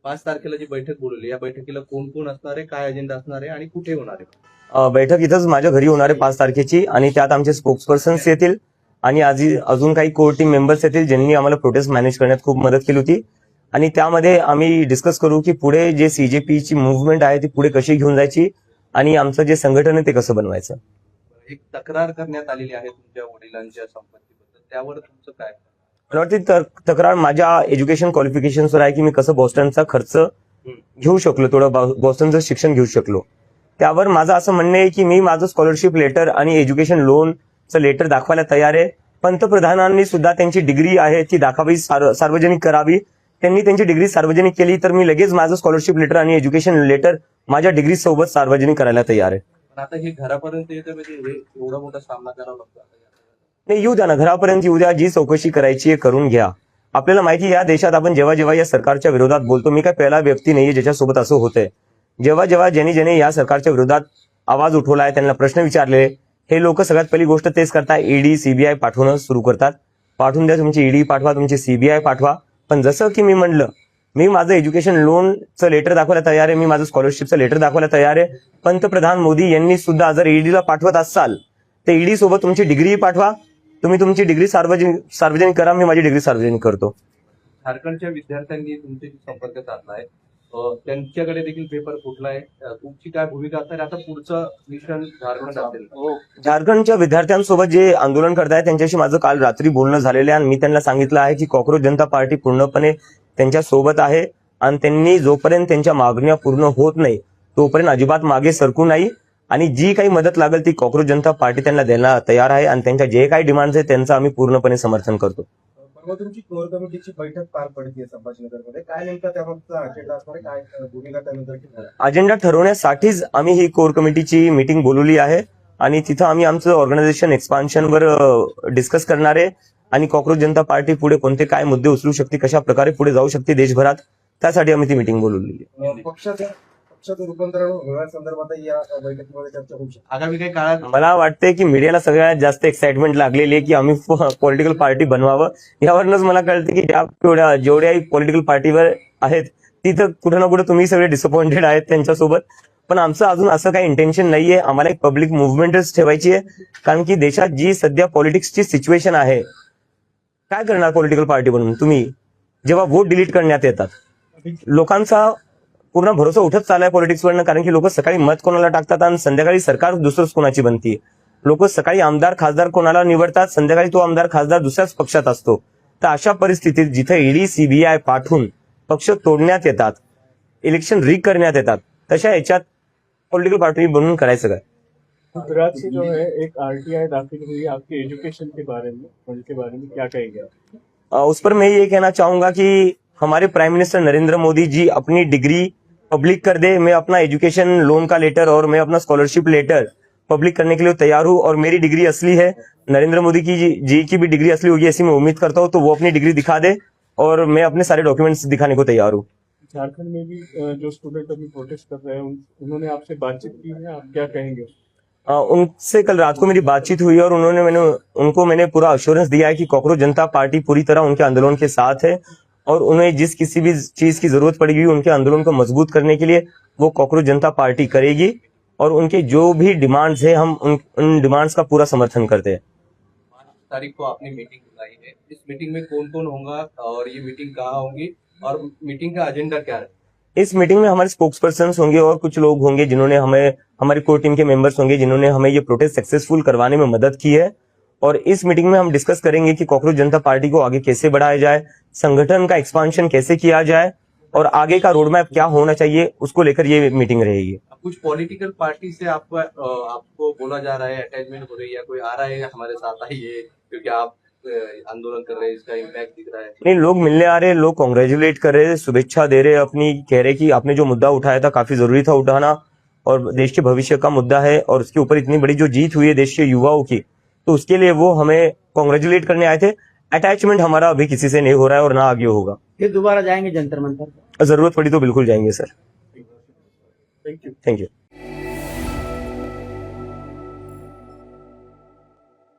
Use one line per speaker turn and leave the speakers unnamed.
5 तारखेला जी बैठक बोलवली, या बैठकीला कोण कोण असणार आहे, काय अजेंडा असणार आहे आणि कुठे होणार आहे?
बैठक इथंच माझ्या घरी होणार आहे 5 तारखेची, आणि त्यात आमचे स्पोक्सपर्सन्स येतील आणि अजून काही कोर टीम मेंबर्स येतील ज्यांनी आम्हाला प्रोटेस्ट मॅनेज करण्यात खूप मदत केली होती. आणि त्यामध्ये आम्ही डिस्कस करू की पुढे जे सीजेपीची मुव्हमेंट आहे ती पुढे कशी घेऊन जायची आणि आमचं जे संघटन आहे ते कसं बनवायचं.
एक तक्रार करण्यात आलेली आहे तुमच्या वडिलांच्या संपत्तीबद्दल, त्यावर तुमचं काय?
मला वाटतं तक्रार माझ्या एज्युकेशन क्वालिफिकेशन्सवर आहे की मी कसं बॉस्टनचा खर्च घेऊ शकलो, थोडं बॉस्टनचं शिक्षण घेऊ शकलो. त्यावर माझं असं म्हणणं आहे की मी माझं स्कॉलरशिप लेटर आणि एज्युकेशन लोनचं लेटर दाखवायला तयार आहे. पंतप्रधानांनी सुद्धा त्यांची डिग्री आहे ती दाखवावी, सार्वजनिक करावी. त्यांनी त्यांची डिग्री सार्वजनिक केली तर मी लगेच माझं स्कॉलरशिप लेटर आणि एज्युकेशन लेटर माझ्या डिग्री सोबत सार्वजनिक करायला तयार आहे.
पण आता हे घरापर्यंत येतं म्हणजे हे एवढा मोठा सामना करावा लागतो.
नाही, येऊ द्या ना, घरापर्यंत येऊ द्या. जी चौकशी करायची आहे करून घ्या. आपल्याला माहिती आहे या देशात आपण जेव्हा जेव्हा या सरकारच्या विरोधात बोलतो, मी काय पहिला व्यक्ती नाहीये ज्याच्यासोबत असं होतंय. जेव्हा जेव्हा ज्यांनी या सरकारच्या विरोधात आवाज उठवलाय, त्यांना प्रश्न विचारले, हे लोक सगळ्यात पहिली गोष्ट तेच करताय, ईडी सीबीआय पाठवणं सुरू करतात. पाठवून द्या, तुमची ईडी पाठवा, तुमची सीबीआय पाठवा. पण जसं की मी म्हणलं, मी माझं एज्युकेशन लोनचं लेटर दाखवायला तयार आहे, मी माझं स्कॉलरशिपचं लेटर दाखवायला तयार आहे. पंतप्रधान मोदी यांनी सुद्धा जर ईडीला पाठवत असाल तर ईडी सोबत तुमची डिग्री पाठवा. तुम्ही तुमची डिग्री सार्वजनिक करा, मी माझी डिग्री सार्वजनिक करतो.
झारखंडच्या विद्यार्थ्यांनी तुमचे संपर्क साधला आहे, त्यांच्याकडे देखील पेपर फुटलाय, तुमची काय भूमिका असणार? आता पुढचं मिशन झारखंड असेल.
झारखंडच्या विद्यार्थ्यांसोबत जे आंदोलन करतायत त्यांच्याशी माझं काल रात्री बोलणं झालेलं आहे आणि मी त्यांना सांगितलं आहे की कॉक्रोच जनता पार्टी पूर्णपणे त्यांच्या सोबत आहे आणि त्यांनी जोपर्यंत त्यांच्या मागण्या पूर्ण होत नाही तोपर्यंत अजिबात मागे सरकू नाही. आणि जी काही मदत लागेल ती कॉक्रोच जनता पार्टी त्यांना द्यायला तयार आहे आणि त्यांच्या जे काही डिमांड्स आहेत त्यांचं आम्ही पूर्णपणे समर्थन करतो.
परवा तुमची कोर कमिटीची बैठक पार पडते संभाजीनगरमध्ये, काय नेमका त्याबाबतचा अजेंडा असणार आहे, काय भूमिका त्यानंतर?
अजेंडा ठरवण्यासाठीच आम्ही ही कोर कमिटीची मीटिंग बोलवली आहे आणि तिथं आम्ही आमचं ऑर्गनायझेशन एक्सपान्शनवर डिस्कस करणार आहे आणि कॉक्रोच जनता पार्टी पुढे कोणते काय मुद्दे उचलू शकते, कशा प्रकारे पुढे जाऊ शकते देशभरात, त्यासाठी आम्ही ती मीटिंग बोलवली आहे.
पक्षाचं रूपांतरण होण्यासंदर्भात या बैठकीमध्ये चर्चा होऊ शकते.
आगामी काही काळात
मला वाटतंय की मीडियाला सगळ्यात जास्त एक्साइटमेंट लागलेली आहे की आम्ही पॉलिटिकल पार्टी बनवावं. यावरूनच मला कळतं की जेवढ्या पॉलिटिकल पार्टीवर आहेत तिथं कुठं ना कुठं तुम्ही सगळे डिसअपॉइंटेड आहेत त्यांच्यासोबत. पण आमचं अजून असं काही इंटेन्शन नाहीये. आम्हाला एक पब्लिक मुव्हमेंटच ठेवायची आहे, कारण की देशात जी सध्या पॉलिटिक्सची सिच्युएशन आहे, काय करणार पॉलिटिकल पार्टी बनून तुम्ही जेव्हा वोट डिलीट करण्यात येतात. लोकांचा पूर्ण भरोसा उठत चाललाय पॉलिटिक्सवरनं, कारण की लोक सकाळी मत कोणाला टाकतात आणि संध्याकाळी सरकार दुसरंच कोणाची बनती. लोक सकाळी आमदार खासदार कोणाला निवडतात, संध्याकाळी तो आमदार खासदार दुसऱ्याच पक्षात असतो. तर अशा परिस्थितीत जिथे ईडी सीबीआय पाठवून पक्ष तोडण्यात येतात, इलेक्शन रीग करण्यात येतात, तशा याच्यात पॉलिटिकल पार्टी बनून करायचं काय?
गुजरात से जो है एक आरटीआई दाखिल हुई आपके एजुकेशन के बारे में, उनके बारे में क्या कहेंगे?
उस पर मैं ये कहना चाहूंगा कि हमारे प्राइम मिनिस्टर नरेंद्र मोदी जी अपनी डिग्री पब्लिक कर दे. मैं अपना एजुकेशन लोन का लेटर और मैं अपना स्कॉलरशिप लेटर पब्लिक करने के लिए तैयार हूं और मेरी डिग्री असली है. नरेंद्र मोदी जी की भी डिग्री असली होगी ऐसी मैं उम्मीद करता हूं. तो वो अपनी डिग्री दिखा दे और मैं अपने सारे डॉक्यूमेंट्स दिखाने को तैयार हूं.
झारखंड में भी जो स्टूडेंट अभी प्रोटेस्ट कर रहे हैं उन्होंने आपसे बातचीत की है, आप क्या कहेंगे?
उनसे कल रात को मेरी बातचीत हुई और उनको मैंने पूरा अश्योरेंस दिया है कि कॉक्रोच जनता पार्टी पूरी तरह उनके आंदोलन के साथ है और उन्हें जिस किसी भी चीज की जरूरत पड़ेगी उनके आंदोलन को मजबूत करने के लिए वो कॉक्रोच जनता पार्टी करेगी और उनके जो भी डिमांड्स है हम उन डिमांड्स का पूरा समर्थन करते हैं.
5 तारीख को आपने मीटिंग बुलाई है, इस मीटिंग में कौन कौन होगा और ये मीटिंग कहाँ होगी और मीटिंग का एजेंडा क्या है?
इस मीटिंग में हमारे स्पोक्सपर्सन होंगे और कुछ लोग होंगे जिन्होंने हमें, हमारी कोर टीम के मेंबर्स होंगे जिन्होंने हमें ये प्रोटेस्ट सक्सेसफुल करवाने में मदद की है. और इस मीटिंग में हम डिस्कस करेंगे कि कॉक्रोच जनता पार्टी को आगे कैसे बढ़ाया जाए, संगठन का एक्सपांशन कैसे किया जाए और आगे का रोड मैप क्या होना चाहिए, उसको लेकर ये मीटिंग रहेगी.
कुछ पॉलिटिकल पार्टी से आपको बोला जा रहा है, अटैचमेंट हो रही है, कोई आ रहा है हमारे साथ आइए क्योंकि आप आंदोलन कर रहे हैं, इसका इम्पैक्ट दिख रहा है?
नहीं, लोग मिलने आ रहे हैं, लोग कॉन्ग्रेचुलेट कर रहे हैं, शुभेच्छा दे रहे हैं अपनी, कह रहे कि आपने जो मुद्दा उठाया था काफी जरूरी था उठाना और देश के भविष्य का मुद्दा है और उसके ऊपर इतनी बड़ी जो जीत हुई है देश के युवाओं की, तो उसके लिए वो हमें कॉन्ग्रेचुलेट करने आए थे. अटैचमेंट हमारा अभी किसी से नहीं हो रहा है और ना आगे होगा.
फिर दोबारा जाएंगे जंतर मंतर?
जरूरत पड़ी तो बिल्कुल जाएंगे sir.
Thank you.
Thank you.